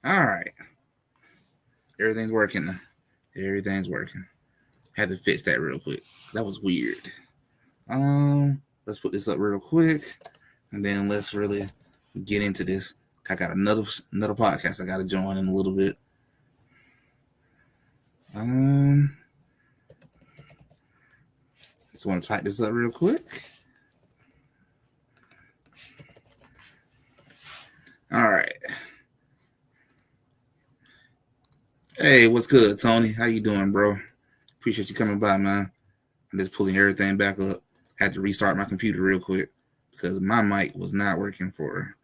All right. Everything's working now. Everything's working. Had to fix that real quick. That was weird. Let's put this up real quick, and then let's really get into this. I got another podcast I got to join in a little bit. Um, just want to type this up real quick. All right. Hey, what's good, Tony? How you doing, bro? Appreciate you coming by, man. I'm just pulling everything back up. Had to restart my computer real quick because my mic was not working for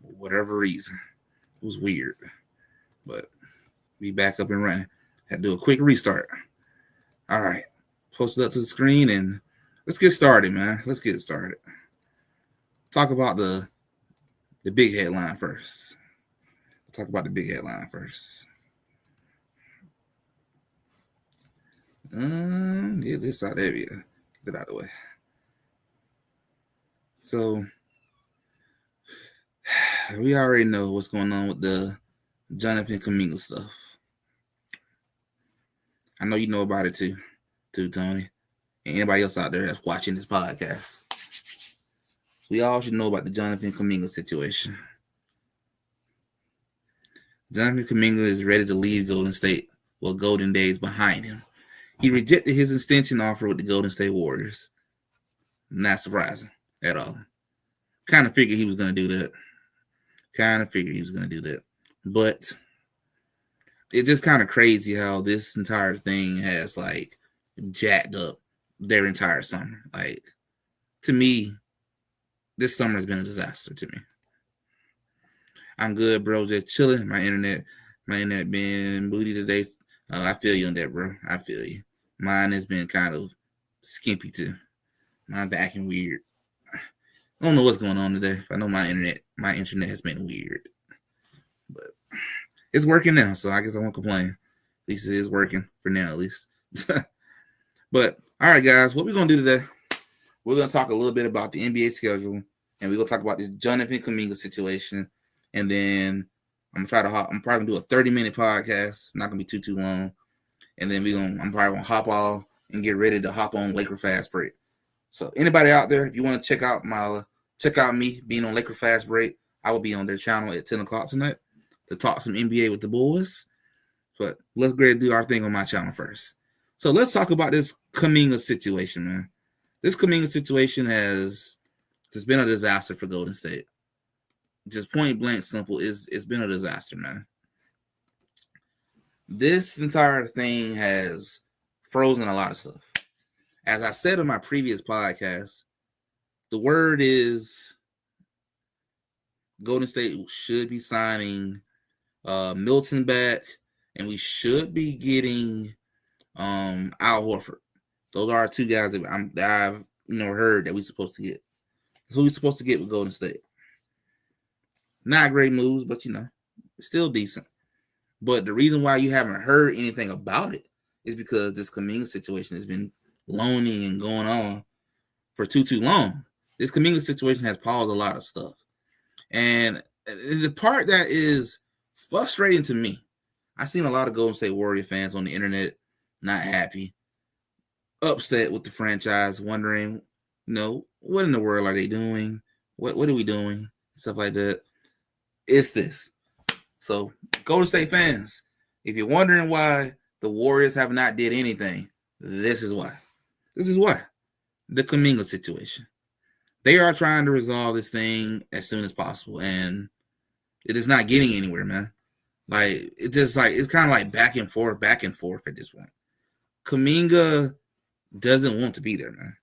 whatever reason. It was weird, but we back up and running. Had to do a quick restart. All right, post it up to the screen and let's get started, man. Let's get started. Talk about the big headline first. Talk about the big headline first. Get this out there. Get it out of the way. So we already know what's going on with the Jonathan Kuminga stuff. I know you know about it too, Tony. And anybody else out there that's watching this podcast. We all should know about the Jonathan Kuminga situation. Jonathan Kuminga is ready to leave Golden State. Well, Golden Days behind him. He rejected his extension offer with the Golden State Warriors. Not surprising at all. Kind of figured he was going to do that. But it's just kind of crazy how this entire thing has like jacked up their entire summer. Like, to me, this summer has been a disaster to me. I'm good, bro. Just chilling. My internet been booty today. I feel you on that, bro. I feel you. Mine has been kind of skimpy too. Mine acting weird. I don't know what's going on today. I know my internet has been weird, but it's working now, so I guess I won't complain. At least it is working for now, at least. But all right, guys, what we're gonna do today? We're gonna talk a little bit about the NBA schedule, and we're gonna talk about this Jonathan Kuminga situation, and then I'm probably gonna do a 30-minute podcast. It's not gonna be too long, and then I'm probably gonna hop off and get ready to hop on Laker Fast Break. So anybody out there, if you want to check out me being on Laker Fast Break, I will be on their channel at 10 o'clock tonight to talk some NBA with the boys. But let's go ahead and do our thing on my channel first. So let's talk about this Kuminga situation, man. This Kuminga situation has just been a disaster for Golden State. Just point blank simple, it's been a disaster, man. This entire thing has frozen a lot of stuff. As I said in my previous podcast, the word is Golden State should be signing Milton back, and we should be getting Al Horford. Those are two guys that I've heard that we're supposed to get. That's who we're supposed to get with Golden State. Not great moves, but still decent. But the reason why you haven't heard anything about it is because this Kuminga situation has been loaning and going on for too long. This Kuminga situation has paused a lot of stuff. And the part that is frustrating to me, I've seen a lot of Golden State Warrior fans on the internet not happy, upset with the franchise, wondering, what in the world are they doing? What are we doing? Stuff like that. It's this. So, Golden State fans, if you're wondering why the Warriors have not did anything, this is why. This is why. The Kuminga situation. They are trying to resolve this thing as soon as possible, and it is not getting anywhere, man. Like, it's kind of like back and forth at this point. Kuminga doesn't want to be there, man.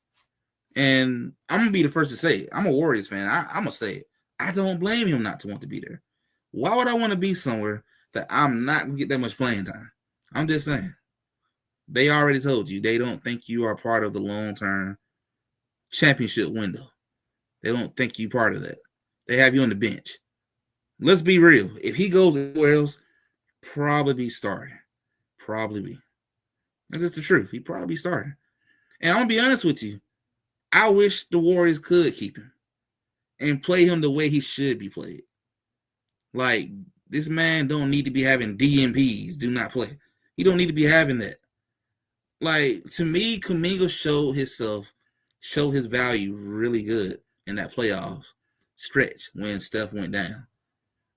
And I'm going to be the first to say it. I'm a Warriors fan. I'm going to say it. I don't blame him not to want to be there. Why would I want to be somewhere that I'm not going to get that much playing time? I'm just saying. They already told you they don't think you are part of the long-term championship window. They don't think you part of that. They have you on the bench. Let's be real. If he goes anywhere else, probably be starting. Probably be. That's just the truth. He probably be starting. And I'm going to be honest with you. I wish the Warriors could keep him and play him the way he should be played. Like, This man don't need to be having DMPs. Do not play. He don't need to be having that. Like, to me, Kuminga showed his value really good in that playoffs stretch when stuff went down.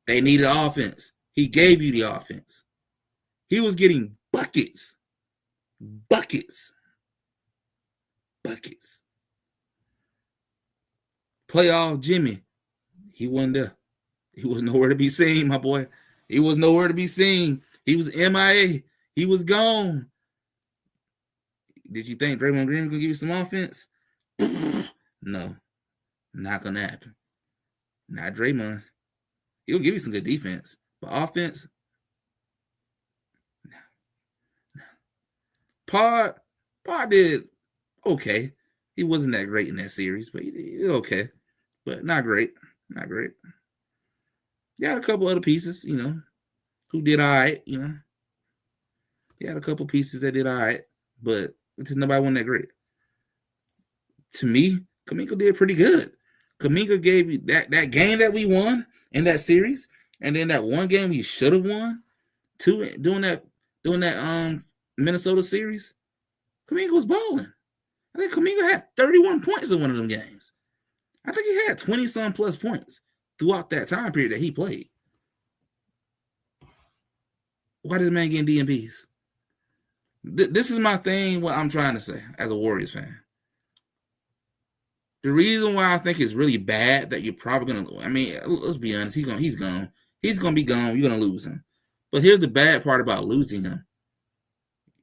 They needed offense. He gave you the offense. He was getting buckets. Buckets. Buckets. Playoff Jimmy, he wasn't there. He was nowhere to be seen, my boy. He was nowhere to be seen. He was MIA. He was gone. Did you think Draymond Green was going to give you some offense? No. Not going to happen. Not Draymond. He'll give you some good defense. But offense? No. Pod did okay. He wasn't that great in that series, but he did okay. But not great. Not great. You had a couple other pieces, who did all right, You had a couple pieces that did all right, but nobody wasn't that great. To me, Kuminga did pretty good. Kuminga gave you that game that we won in that series, and then that one game we should have won, doing that Minnesota series. Kuminga was balling. I think Kuminga had 31 points in one of them games. I think he had 20-some plus points throughout that time period that he played. Why does the man getting DMPs? This is my thing, what I'm trying to say as a Warriors fan. The reason why I think it's really bad that you're probably going to, I mean, let's be honest, he's gone. He's going to be gone. You're going to lose him. But here's the bad part about losing him.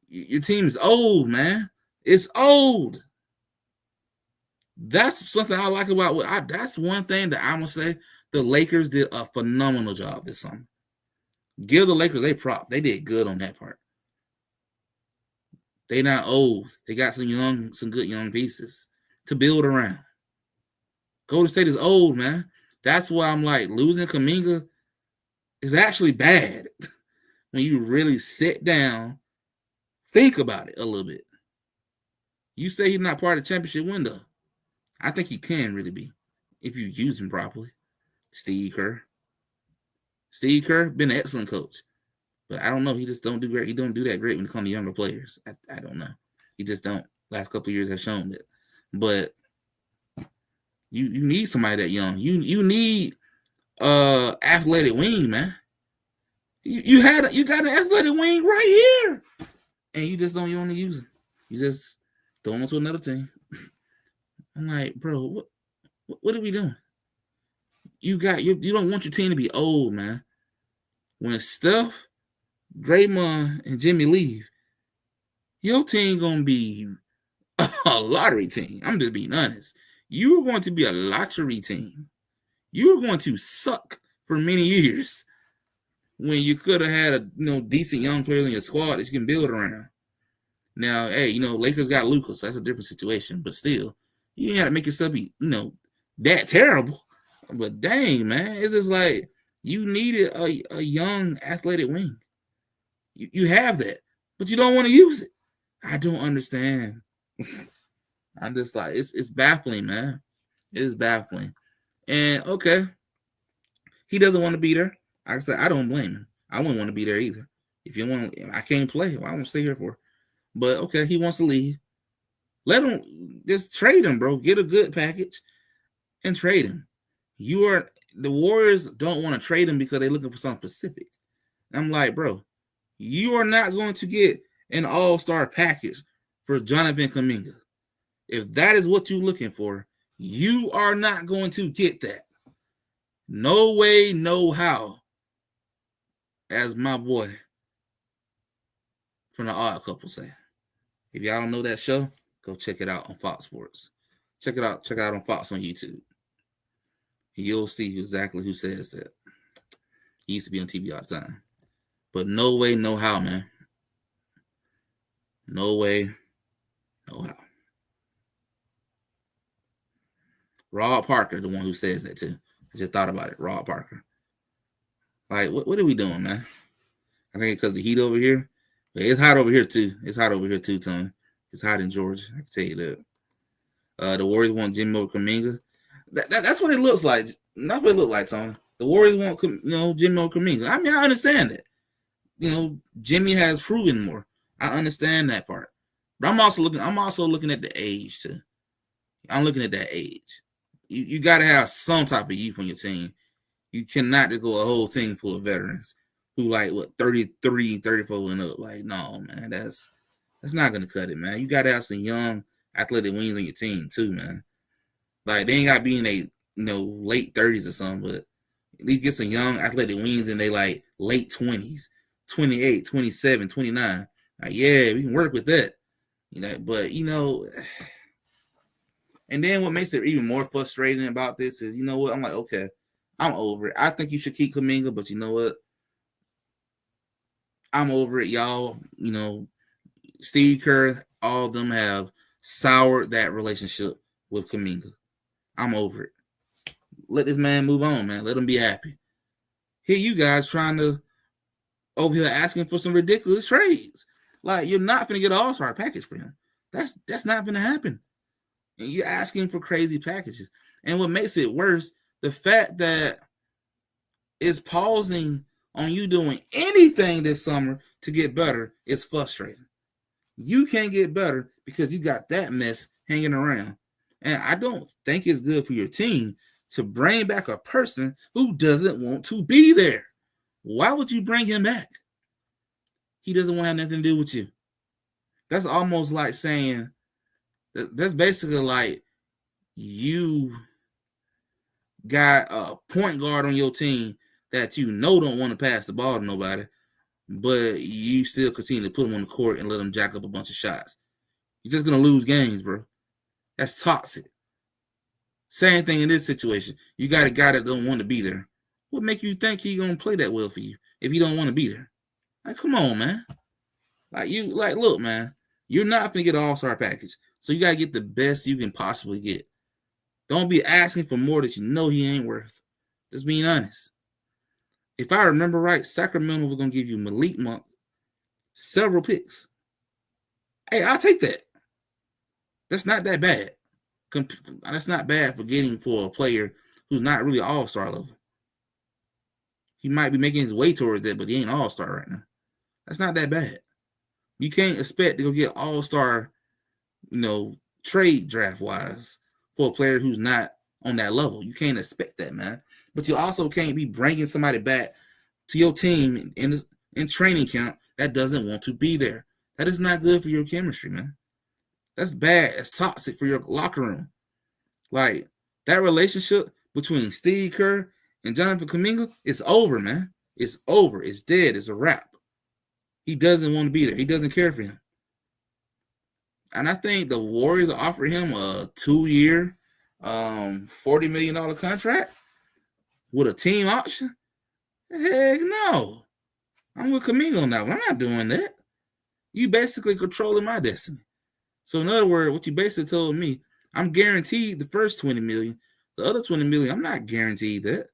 Your team is old, man. It's old. That's something I like about that's one thing that I'm going to say the Lakers did a phenomenal job this summer. Give the Lakers a prop. They did good on that part. They not old. They got some good young pieces to build around. Golden State is old, man. That's why I'm like, losing Kuminga is actually bad when you really sit down, think about it a little bit. You say he's not part of the championship window. I think he can really be if you use him properly. Steve Kerr been an excellent coach, but I don't know. He just don't do great. He don't do that great when it comes to younger players. I don't know. He just don't. Last couple of years have shown it. But you need somebody that young. You need athletic wing, man. You got an athletic wing right here, and you want to use him. You just throw him to another team. I'm like, bro, what are we doing? You don't want your team to be old, man. When Steph, Draymond, and Jimmy leave, your team gonna be a lottery team. I'm just being honest. You're going to be a lottery team. You're going to suck for many years when you could have had a decent young player in your squad that you can build around. Now, hey, Lakers got Lucas, so that's a different situation. But still, you ain't got to make yourself be, that terrible. But dang, man, it's just like you needed a young athletic wing. You have that, but you don't want to use it. I don't understand. I'm just like, it's baffling, man. It is baffling. And okay, he doesn't want to be there. Like I said, I don't blame him. I wouldn't want to be there either. If you want, I can't play. Well, I won't stay here for. But okay, he wants to leave. Let him just trade him, bro. Get a good package and trade him. The Warriors don't want to trade him because they're looking for something specific. I'm like, bro, you are not going to get an all-star package for Jonathan Kuminga. If that is what you're looking for, you are not going to get that. No way, no how. As my boy from the Odd Couple say. If y'all don't know that show, go check it out on Fox Sports. Check it out on Fox on YouTube. You'll see exactly who says that. He used to be on TV all the time. But no way, no how, man. No way, no how. Rob Parker, the one who says that too. I just thought about it. Rob Parker. Like, what are we doing, man? I think because the heat over here. But it's hot over here too. It's hot over here too, Tony. It's hot in Georgia. I can tell you that. The Warriors want Jimmy over Kuminga. That's what it looks like. That's what it looks like, Tony. The Warriors want Jimmy or Kuminga. I mean, I understand that. Jimmy has proven more. I understand that part. But I'm also looking at the age too. I'm looking at that age. You got to have some type of youth on your team. You cannot just go a whole team full of veterans who like 33, 34 and up. Like, no, man, that's not gonna cut it, man. You got to have some young athletic wings on your team too, man. Like, they ain't got to be in a late 30s or something, but at least get some young athletic wings in they like late 20s, 28, 27, 29. Like, yeah, we can work with that. But and then what makes it even more frustrating about this is, what? I'm like, okay, I'm over it. I think you should keep Kuminga, but you know what? I'm over it, y'all. Steve Kerr, all of them have soured that relationship with Kuminga. I'm over it. Let this man move on, man. Let him be happy. Here you guys trying to over here asking for some ridiculous trades. Like, you're not gonna get an all-star package for him. That's not gonna happen. And you're asking for crazy packages. And what makes it worse, the fact that it's pausing on you doing anything this summer to get better is frustrating. You can't get better because you got that mess hanging around. And I don't think it's good for your team to bring back a person who doesn't want to be there. Why would you bring him back? He doesn't want to have nothing to do with you. That's almost like saying, that's basically like you got a point guard on your team that don't want to pass the ball to nobody, but you still continue to put him on the court and let him jack up a bunch of shots. You're just going to lose games, bro. That's toxic. Same thing in this situation. You got a guy that don't want to be there. What make you think he's going to play that well for you if he don't want to be there? Like, come on, man. Look, man, you're not going to get an all-star package. So you got to get the best you can possibly get. Don't be asking for more that you know he ain't worth. Just being honest. If I remember right, Sacramento was going to give you Malik Monk, several picks. Hey, I'll take that. That's not that bad. That's not bad for getting for a player who's not really all-star level. He might be making his way towards that, but he ain't all-star right now. That's not that bad. You can't expect to go get all-star, trade draft-wise for a player who's not on that level. You can't expect that, man. But you also can't be bringing somebody back to your team in training camp that doesn't want to be there. That is not good for your chemistry, man. That's bad. It's toxic for your locker room. Like, that relationship between Steve Kerr and Jonathan Kuminga, it's over, man. It's over. It's dead. It's a wrap. He doesn't want to be there. He doesn't care for him. And I think the Warriors offered him a 2-year, $40 million contract with a team option. Heck no. I'm with Kuminga on that one. I'm not doing that. You basically controlling my destiny. So in other words, what you basically told me, I'm guaranteed the first $20 million. The other $20 million, I'm not guaranteed that.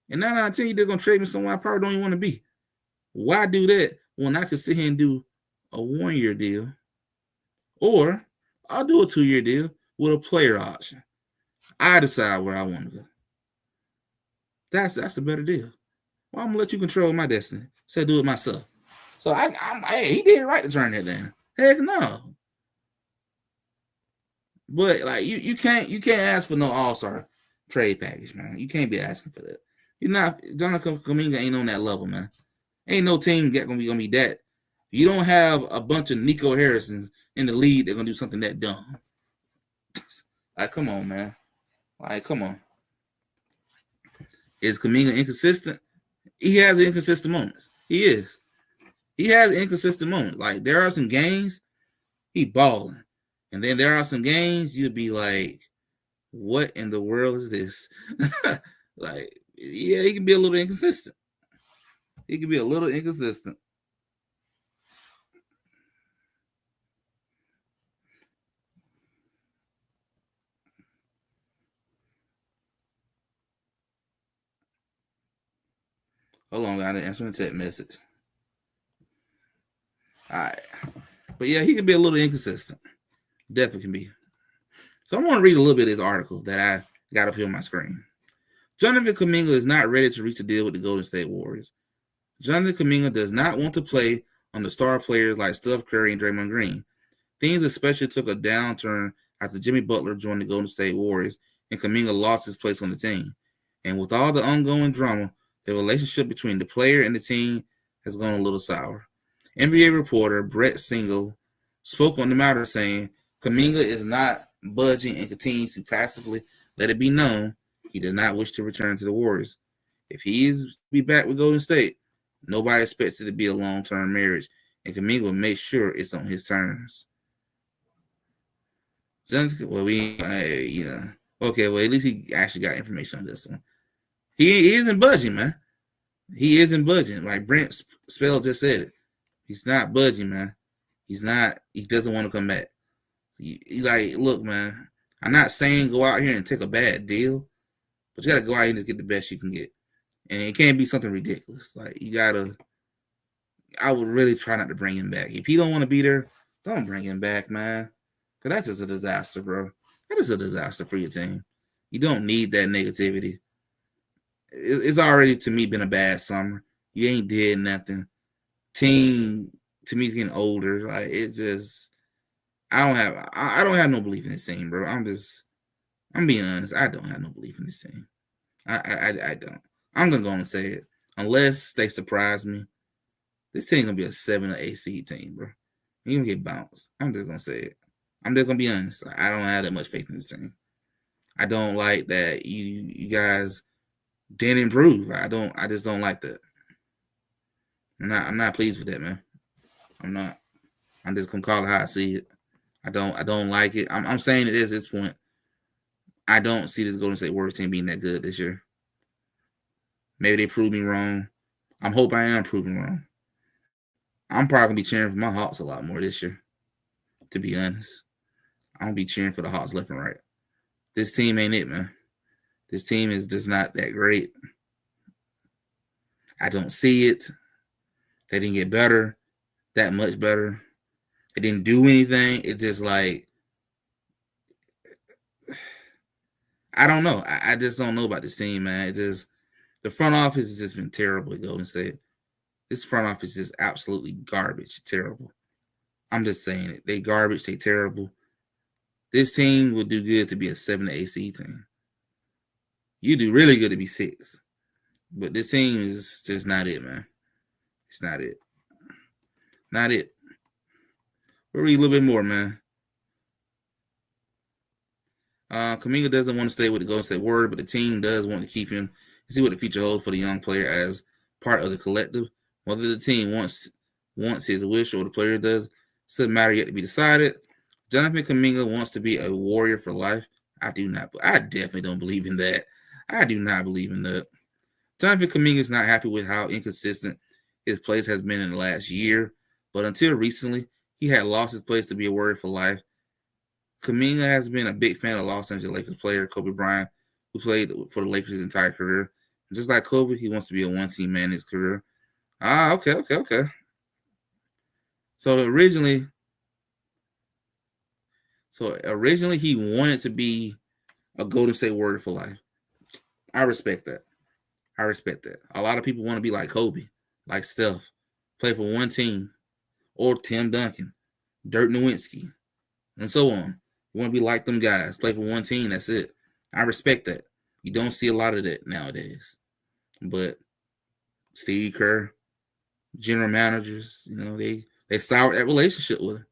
And 9 out of 10, you're going to trade me somewhere I probably don't even want to be. Why do that when I could sit here and do a 1-year deal? Or I'll do a 2-year deal with a player option. I decide where I want to go. That's the better deal. Well, I'm going to let you control my destiny. So I do it myself. So hey, he did right to turn that down. Heck no. But like you can't ask for no all-star trade package, man. You can't be asking for that. You're not. Jonathan Kuminga ain't on that level, man. Ain't no team gonna be that. You don't have a bunch of Nico Harrisons in the league that gonna do something that dumb. Like, come on, man. Like, come on. Is Kuminga inconsistent? He has inconsistent moments. He is. He has inconsistent moments. Like, there are some games he balling. And then there are some games you'll be like, what in the world is this? Like, yeah, he can be a little inconsistent. He can be a little inconsistent. Hold on, I got to answer a text message. All right. But yeah, he can be a little inconsistent. Definitely can be. So I want to read a little bit of this article that I got up here on my screen. Jonathan Kuminga is not ready to reach a deal with the Golden State Warriors. Jonathan Kuminga does not want to play on the star players like Steph Curry and Draymond Green. Things especially took a downturn after Jimmy Butler joined the Golden State Warriors and Kuminga lost his place on the team. And with all the ongoing drama, the relationship between the player and the team has gone a little sour. NBA reporter Brett Singal spoke on the matter, saying Kuminga is not budging and continues to passively let it be known he does not wish to return to the Warriors. If he is to be back with Golden State, nobody expects it to be a long-term marriage, and Kuminga will make sure it's on his terms. Well, okay. Well, at least he actually got information on this one. He isn't budging, man. He isn't budging. Like Brent Spell just said it. He's not budging, man. He's not. He doesn't want to come back. He's like, look, man. I'm not saying go out here and take a bad deal, but you got to go out here and get the best you can get, and it can't be something ridiculous. Like you gotta. I would really try not to bring him back. If he don't want to be there, don't bring him back, man. Because that's just a disaster, bro. That is a disaster for your team. You don't need that negativity. It's already, to me, been a bad summer. You ain't did nothing. Team, to me, is getting older. Like, it's just, I don't have no belief in this team, bro. I'm being honest. I don't have no belief in this team. I don't. I'm going to go on and say it. Unless they surprise me, this team going to be a 7 or 8 seed team, bro. You're going to get bounced. I'm just going to say it. I'm just gonna be honest. I don't have that much faith in this team. I don't like that you guys didn't improve. I just don't like that. I'm not pleased with that, man. I'm not. I'm just gonna call it how I see it. I don't like it. I'm saying it at this point. I don't see this Golden State Warriors team being that good this year. Maybe they prove me wrong. I'm hoping I am proven wrong. I'm probably gonna be cheering for my Hawks a lot more this year, to be honest. I'm going to be cheering for the Hawks left and right. This team ain't it, man. This team is just not that great. I don't see it. They didn't get better, that much better. They didn't do anything. It's just like, I don't know. I just don't know about this team, man. It just, the front office has just been terrible at Golden State. This front office is just absolutely garbage, terrible. I'm just saying it. They garbage, they terrible. This team would do good to be a 7 to 8 seed team. You do really good to be 6. But this team is just not it, man. It's not it. Not it. We'll read a little bit more, man. Kuminga doesn't want to stay with the Golden State Warriors, but the team does want to keep him and see what the future holds for the young player as part of the collective. Whether the team wants his wish or the player does, doesn't matter yet to be decided. Jonathan Kuminga wants to be a Warrior for life. I definitely don't believe in that. I do not believe in that. Jonathan Kuminga is not happy with how inconsistent his place has been in the last year, but until recently, he had lost his place to be a Warrior for life. Kuminga has been a big fan of Los Angeles Lakers player Kobe Bryant, who played for the Lakers his entire career. And just like Kobe, he wants to be a one-team man in his career. Okay. So originally he wanted to be a Golden State Warrior for life. I respect that. A lot of people want to be like Kobe, like Steph, play for one team, or Tim Duncan, Dirk Nowitzki, and so on. You want to be like them guys, play for one team, that's it. I respect that. You don't see a lot of that nowadays. But Steve Kerr, general managers, they soured that relationship with him.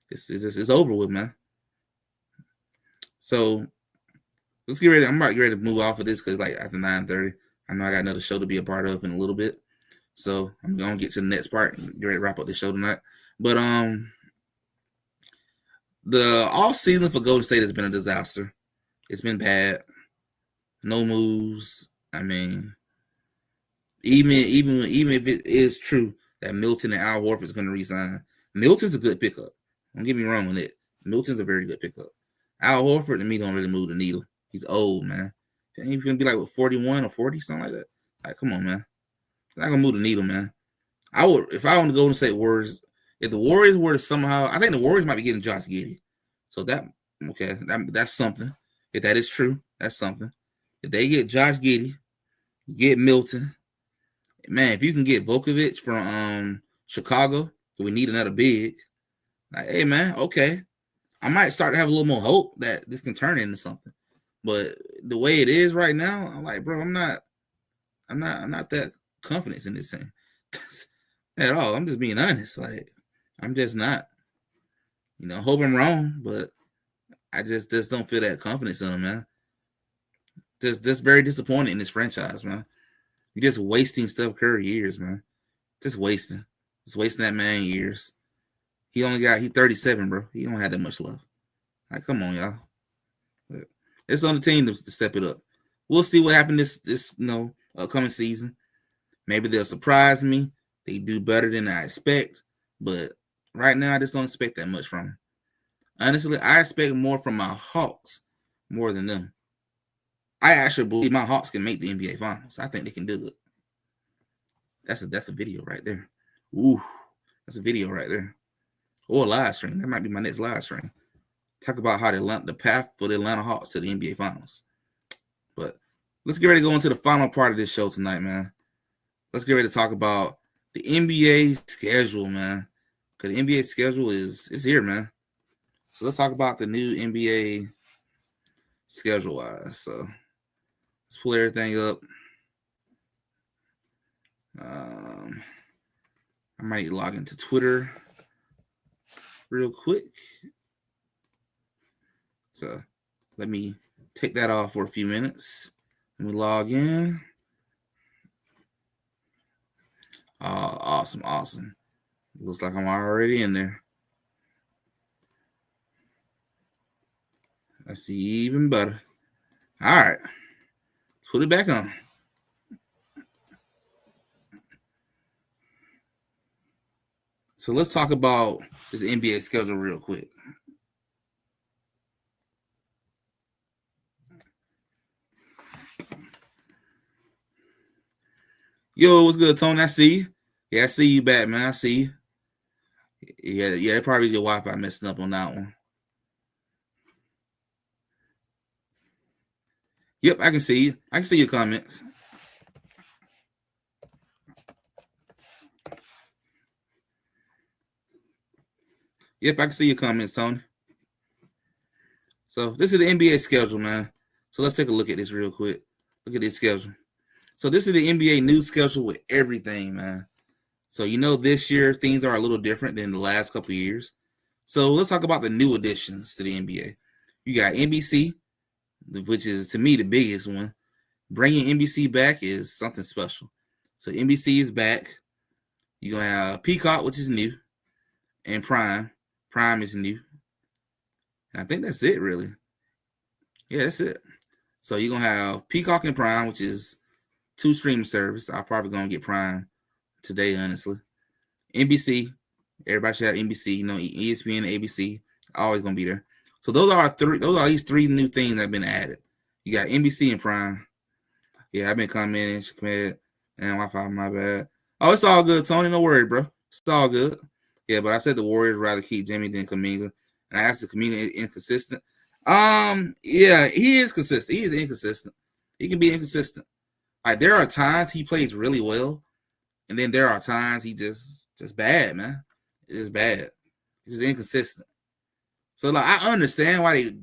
It's over with, man. So let's get ready. I'm about to get ready to move off of this because like after 9:30, I know I got another show to be a part of in a little bit. So I'm gonna get to the next part and get ready to wrap up the show tonight. But the off season for Golden State has been a disaster. It's been bad. No moves. I mean, even if it is true that Milton and Al Horford is going to resign, Milton's a good pickup. Don't get me wrong on it. Milton's a very good pickup. Al Horford to me don't really move the needle. He's old, man. He's gonna be like what 41 or 40, something like that. Like, come on, man. He's not gonna move the needle, man. I would if I want to go and say Warriors. If the Warriors were to somehow, I think the Warriors might be getting Josh Giddey. So that's something. If that is true, that's something. If they get Josh Giddey, get Milton, man, if you can get Vukovic from Chicago, we need another big. Like, hey man, okay, I might start to have a little more hope that this can turn into something. But the way it is right now, I'm like, bro, I'm not that confident in this thing at all. I'm just being honest. Like, I'm just not. Hope I'm wrong, but I just don't feel that confidence in him, man. Just very disappointed in this franchise, man. You're just wasting Steph Curry years, man. Just wasting that man years. He 37, bro. He don't have that much left. Like, come on, y'all. But it's on the team to step it up. We'll see what happens this upcoming season. Maybe they'll surprise me. They do better than I expect. But right now, I just don't expect that much from them. Honestly, I expect more from my Hawks more than them. I actually believe my Hawks can make the NBA Finals. I think they can do it. That's a video right there. Ooh, that's a video right there. Or a live stream. That might be my next live stream. Talk about how the path for the Atlanta Hawks to the NBA Finals. But let's get ready to go into the final part of this show tonight, man. Let's get ready to talk about the NBA schedule, man. Because the NBA schedule is here, man. So let's talk about the new NBA schedule-wise. So let's pull everything up. I might log into Twitter real quick. So let me take that off for a few minutes. Let me log in. Oh, awesome. Looks like I'm already in there. I see even better. All right. Let's put it back on. So let's talk about this NBA schedule real quick. Yo, what's good, Tony? I see you. Yeah, I see you back, man. I see you. Yeah, probably your Wi-Fi messing up on that one. Yep, I can see you. I can see your comments. Yep, I can see your comments, Tony. So this is the NBA schedule, man. So let's take a look at this real quick. Look at this schedule. So this is the NBA new schedule with everything, man. So this year things are a little different than the last couple of years. So let's talk about the new additions to the NBA. You got NBC, which is to me the biggest one. Bringing NBC back is something special. So NBC is back. You're gonna have Peacock, which is new, and Prime. Prime is new. And I think that's it, really. Yeah, that's it. So you're gonna have Peacock and Prime, which is 2 streaming service. I'm probably gonna get Prime today, honestly. NBC, everybody should have NBC. ESPN, ABC, always gonna be there. So those are these 3 new things that have been added. You got NBC and Prime. Yeah, I've been commenting, and Wi-Fi, my bad. Oh, it's all good, Tony. No worry, bro. It's all good. Yeah, but I said the Warriors rather keep Jimmy than Kuminga. And I asked the Kuminga inconsistent. Yeah, he is consistent. He is inconsistent. He can be inconsistent. Like, there are times he plays really well, and then there are times he just bad, man. It's bad. He's just inconsistent. So, like, I understand why they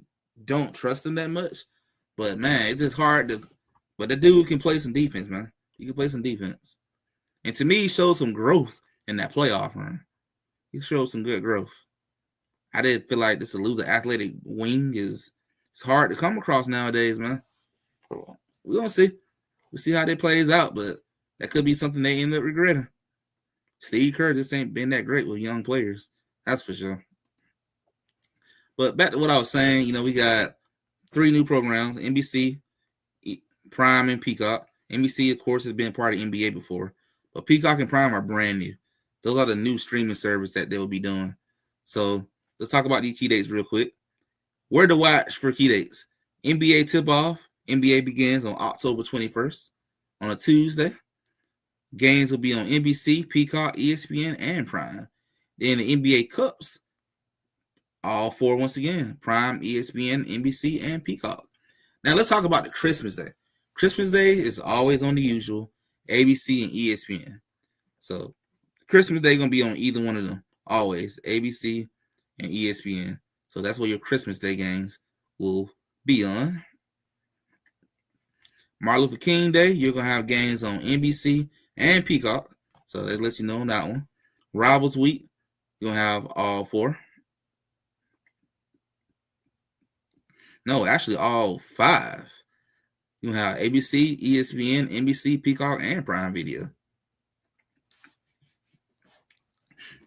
don't trust him that much, but man, it's just hard to. But the dude can play some defense, man. He can play some defense, and to me, he showed some growth in that playoff run. He showed some good growth. I didn't feel like this elusive athletic wing it's hard to come across nowadays, man. We're gonna see. We'll see how that plays out, but that could be something they end up regretting. Steve Kerr just ain't been that great with young players. That's for sure. But back to what I was saying, we got 3 new programs, NBC, Prime, and Peacock. NBC, of course, has been part of NBA before, but Peacock and Prime are brand new. Those are the new streaming service that they will be doing. So let's talk about these key dates real quick. Where to watch for key dates? NBA tip-off. NBA begins on October 21st on a Tuesday. Games will be on NBC, Peacock, ESPN, and Prime. Then the NBA Cups, all 4 once again, Prime, ESPN, NBC, and Peacock. Now let's talk about the Christmas Day. Christmas Day is always on the usual ABC and ESPN. So Christmas Day gonna be on either one of them. Always ABC and ESPN. So that's where your Christmas Day games will be on. Martin Luther King Day, you're gonna have games on NBC and Peacock. So that lets you know on that one. Rivals Week, you're gonna have all four. No, actually all five. You have ABC, ESPN, NBC, Peacock, and Prime Video.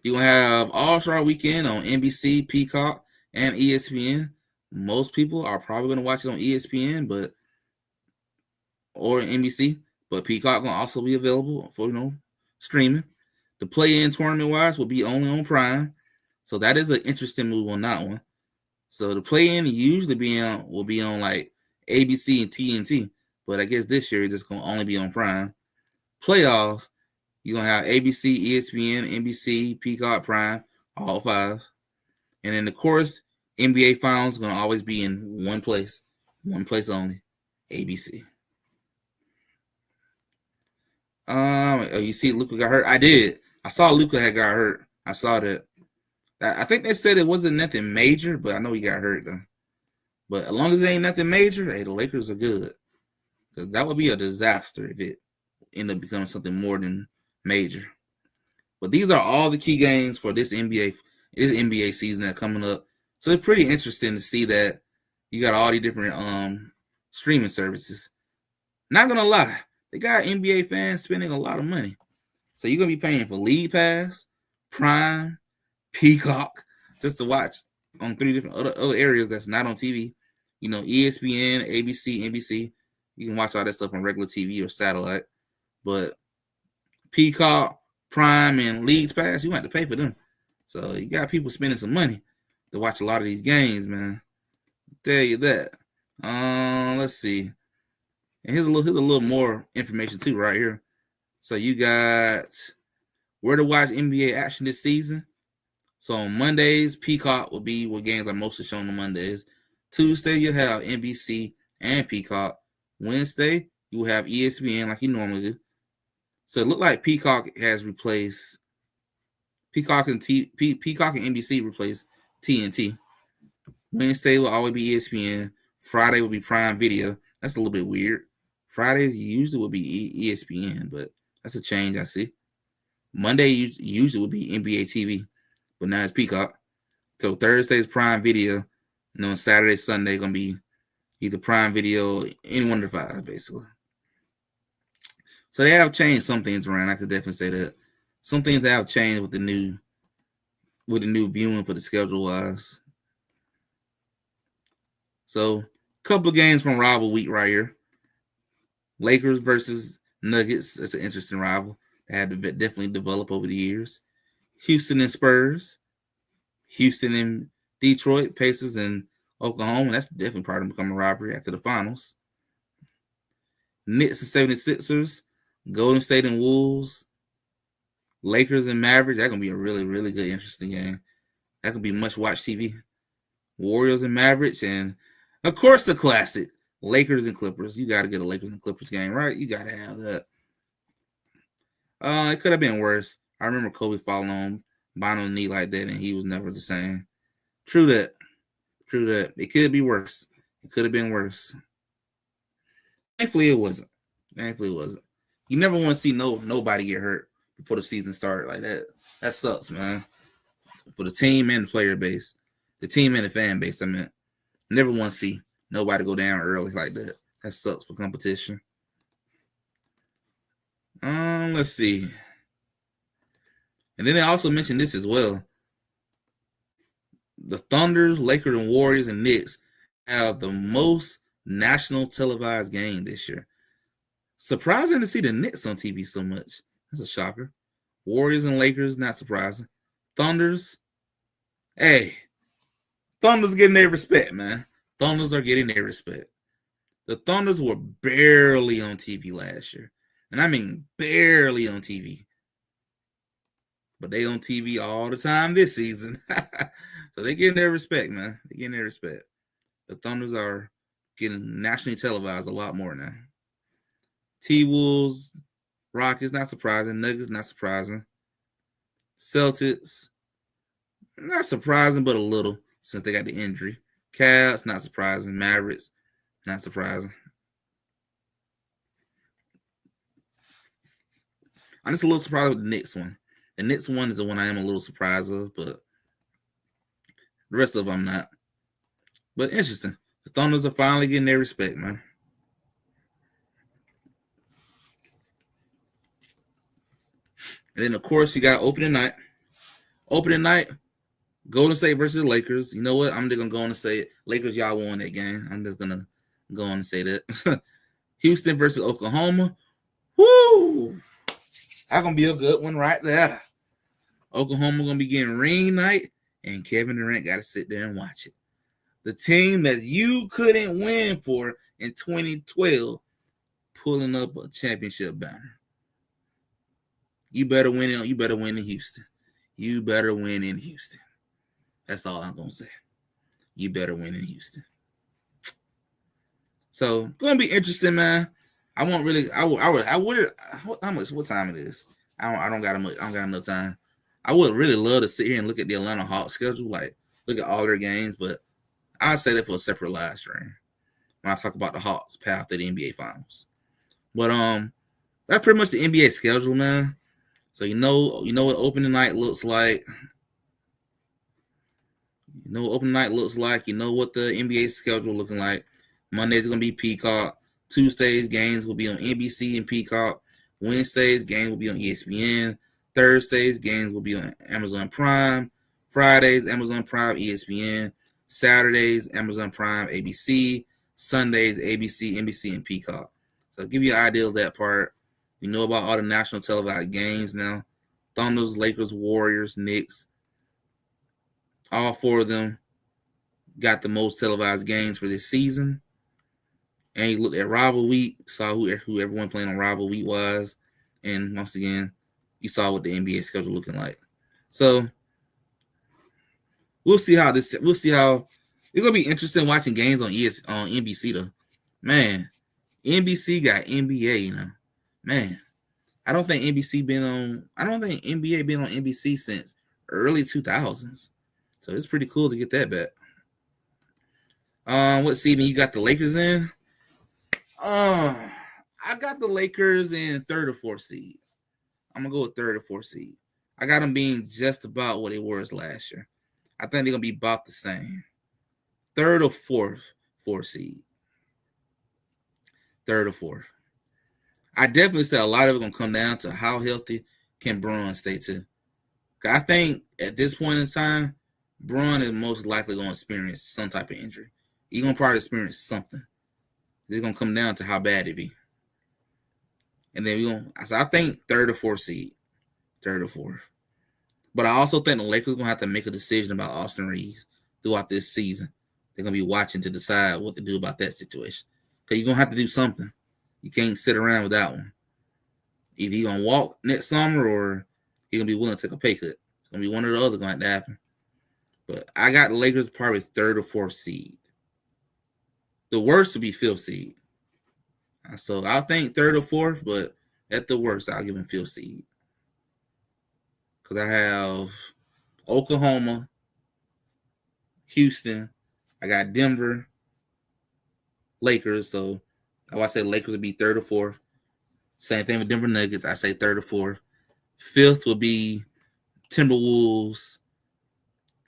You're gonna have All-Star Weekend on NBC, Peacock, and ESPN. Most people are probably gonna watch it on ESPN, or NBC, but Peacock gonna also be available for streaming. The play-in tournament wise will be only on Prime, so that is an interesting move on that one. So the play-in usually will be on like ABC and TNT, but I guess this year it's just gonna only be on Prime. Playoffs, you're gonna have ABC, ESPN, NBC, Peacock, Prime, all five. And then of course, NBA Finals gonna always be in one place only, ABC. You see, Luka got hurt. I did. I saw Luka had got hurt. I saw that. I think they said it wasn't nothing major, but I know he got hurt though. But as long as it ain't nothing major, hey, the Lakers are good. Because that would be a disaster if it ended up becoming something more than major. But these are all the key games for this NBA season that's coming up. So it's pretty interesting to see that you got all these different streaming services. Not gonna lie, they got NBA fans spending a lot of money. So you're gonna be paying for League Pass, Prime, Peacock, just to watch on three different other areas that's not on TV. ESPN, ABC, NBC. You can watch all that stuff on regular TV or satellite. But Peacock, Prime, and League Pass, you have to pay for them. So you got people spending some money to watch a lot of these games, man. I'll tell you that. Let's see. And here's a little more information too, right here. So you got where to watch NBA action this season. So on Mondays, Peacock will be where games are mostly shown on Mondays. Tuesday, you'll have NBC and Peacock. Wednesday, you will have ESPN like you normally do. So it looked like Peacock has replaced Peacock and NBC replaced TNT. Wednesday will always be ESPN. Friday will be Prime Video. That's a little bit weird. Fridays usually will be ESPN, but that's a change I see. Monday usually will be NBA TV, but now it's Peacock. So Thursday is Prime Video. Saturday, Sunday gonna be either Prime Video, any one of the five, basically. So they have changed some things around. I could definitely say that. Some things have changed with the new viewing for the schedule wise. So a couple of games from rival week right here. Lakers versus Nuggets. That's an interesting rival. They had to definitely develop over the years. Houston and Spurs. Houston and Detroit, Pacers and Oklahoma. That's definitely part of becoming a rivalry after the finals. Knicks and 76ers. Golden State and Wolves. Lakers and Mavericks. That's going to be a really, really good, interesting game. That could be much-watched TV. Warriors and Mavericks. And, of course, the classic. Lakers and Clippers. You got to get a Lakers and Clippers game, right? You got to have that. It could have been worse. I remember Kobe falling on Bono's knee like that, and he was never the same. True that. It could be worse. It could have been worse. Thankfully, it wasn't. You never want to see nobody get hurt before the season started like that. That sucks, man. For the team and the player base. The team and the fan base, I mean. Never want to see nobody go down early like that. That sucks for competition. Let's see. And then they also mentioned this as well. The Thunders, Lakers, and Warriors and Knicks have the most national televised game this year. Surprising to see the Knicks on TV so much. That's a shocker. Warriors and Lakers, not surprising. Thunders, hey, Thunders getting their respect, man. Thunders are getting their respect. The Thunders were barely on TV last year. And I mean barely on TV. But they on TV all the time this season. So they're getting their respect, man. They're getting their respect. The Thunders are getting nationally televised a lot more now. T-Wolves, Rockets, not surprising. Nuggets, not surprising. Celtics, not surprising, but a little since they got the injury. Cavs, not surprising. Mavericks, not surprising. I'm just a little surprised with the Knicks one. The Knicks one is the one I am a little surprised of, but the rest of them I'm not. But interesting. The Thunders are finally getting their respect, man. And then, of course, you got opening night. Opening night, Golden State versus Lakers. You know what? I'm just going to go on and say it. Lakers, y'all won that game. I'm just going to go on and say that. Houston versus Oklahoma. Woo! That's going to be a good one right there. Oklahoma going to be getting ring night, and Kevin Durant got to sit there and watch it. The team that you couldn't win for in 2012 pulling up a championship banner. You better win it. You better win in Houston. You better win in Houston. That's all I'm gonna say. You better win in Houston. So gonna be interesting, man. I won't really. I would. How much? What time it is? I don't got enough time. I would really love to sit here and look at the Atlanta Hawks schedule, like look at all their games, but I'll say that for a separate live stream when I talk about the Hawks path to the NBA Finals. But that's pretty much the NBA schedule, man. So you know what opening night looks like. You know what opening night looks like. You know what the NBA schedule looking like. Monday's gonna be Peacock. Tuesdays games will be on NBC and Peacock. Wednesdays games will be on ESPN. Thursdays games will be on Amazon Prime. Fridays Amazon Prime, ESPN. Saturdays Amazon Prime, ABC. Sundays ABC, NBC, and Peacock. So I'll give you an idea of that part. You know about all the national televised games now. Thunders, Lakers, Warriors, Knicks. All four of them got the most televised games for this season. And you looked at Rival Week, saw who everyone playing on Rival Week was. And once again, you saw what the NBA schedule looking like. So we'll see how it's gonna be interesting watching games on NBC though. Man, NBC got NBA, you know. Man, I don't think NBA been on NBC since early 2000s. So it's pretty cool to get that back. What seeding you got the Lakers in? I got the Lakers in third or fourth seed. I'm gonna go with third or fourth seed. I got them being just about what it was last year. I think they're gonna be about the same. Third or fourth seed. Third or fourth. I definitely say a lot of it gonna come down to how healthy can Braun stay too. I think at this point in time, Braun is most likely gonna experience some type of injury. He's gonna probably experience something. It's gonna come down to how bad it be. And then I think third or fourth seed. Third or fourth. But I also think the Lakers are gonna have to make a decision about Austin Reeves throughout this season. They're gonna be watching to decide what to do about that situation. Because you're gonna have to do something. You can't sit around with that one. Either he's gonna walk next summer or he's gonna be willing to take a pay cut. It's gonna be one or the other going to happen. But I got the Lakers probably third or fourth seed. The worst would be fifth seed. So I think third or fourth, but at the worst, I'll give them fifth seed. Because I have Oklahoma, Houston, I got Denver, Lakers. So I say Lakers would be third or fourth. Same thing with Denver Nuggets. I say third or fourth. Fifth would be Timberwolves.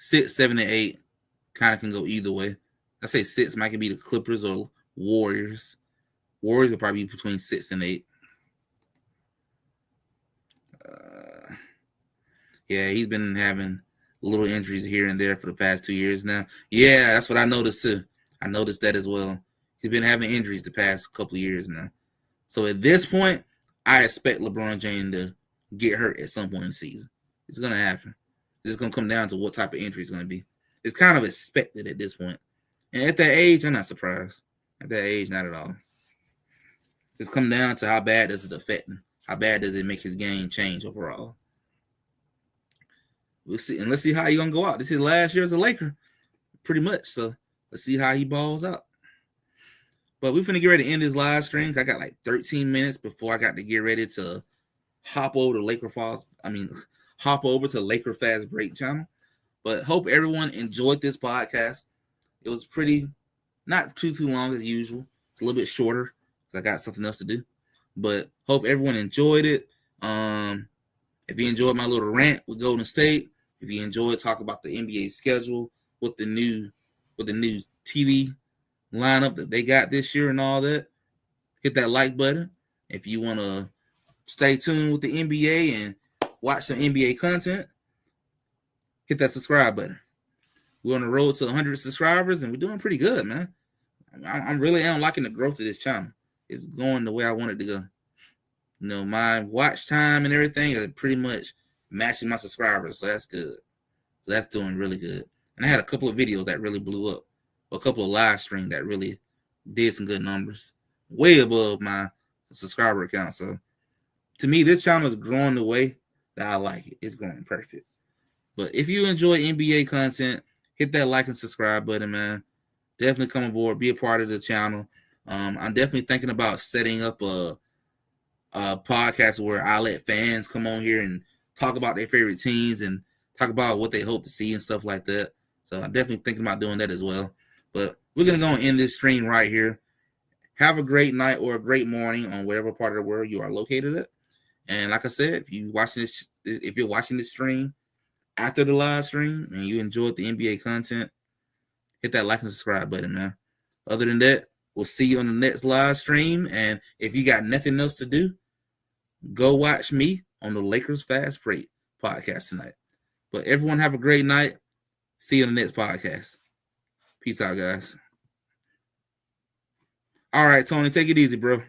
6, 7, and 8 kind of can go either way. I say 6 might be the Clippers or Warriors. Warriors will probably be between 6 and 8. Yeah, he's been having little injuries here and there for the past 2 years now. Yeah, that's what I noticed too. I noticed that as well. He's been having injuries the past couple of years now. So at this point, I expect LeBron James to get hurt at some point in the season. It's going to happen. It's going to come down to what type of injury it's going to be. It's kind of expected at this point. And at that age, I'm not surprised. At that age, not at all. It's come down to how bad does it affect him? How bad does it make his game change overall? We'll see. And let's see how he's going to go out. This is last year as a Laker, pretty much. So let's see how he balls out. But we're finna get ready to end this live stream. I got like 13 minutes before I got to get ready to hop over to hop over to Laker Fast Break channel. But hope everyone enjoyed this podcast. It was not too long as usual. It's a little bit shorter because I got something else to do. But hope everyone enjoyed it. If you enjoyed my little rant with Golden State, if you enjoyed talking about the NBA schedule with the new TV lineup that they got this year and all that, hit that like button. If you want to stay tuned with the NBA and watch some NBA content, hit that subscribe button. We're on the road to 100 subscribers, and we're doing pretty good, man. I'm really liking the growth of this channel. It's going the way I want it to go. You know, my watch time and everything is pretty much matching my subscribers, so that's good. So that's doing really good. And I had a couple of videos that really blew up, a couple of live streams that really did some good numbers, way above my subscriber count. So to me, this channel is growing the way that I like it. It's going perfect. But if you enjoy NBA content, hit that like and subscribe button, man. Definitely come aboard, be a part of the channel. I'm definitely thinking about setting up a podcast where I let fans come on here and talk about their favorite teams and talk about what they hope to see and stuff like that. So I'm definitely thinking about doing that as well. But we're going to go and end this stream right here. Have a great night or a great morning on whatever part of the world you are located at. And like I said, if you're watching this stream after the live stream and you enjoyed the NBA content, hit that like and subscribe button, man. Other than that, we'll see you on the next live stream. And if you got nothing else to do, go watch me on the Lakers Fast Break podcast tonight. But everyone have a great night. See you on the next podcast. Peace out, guys. All right, Tony, take it easy, bro.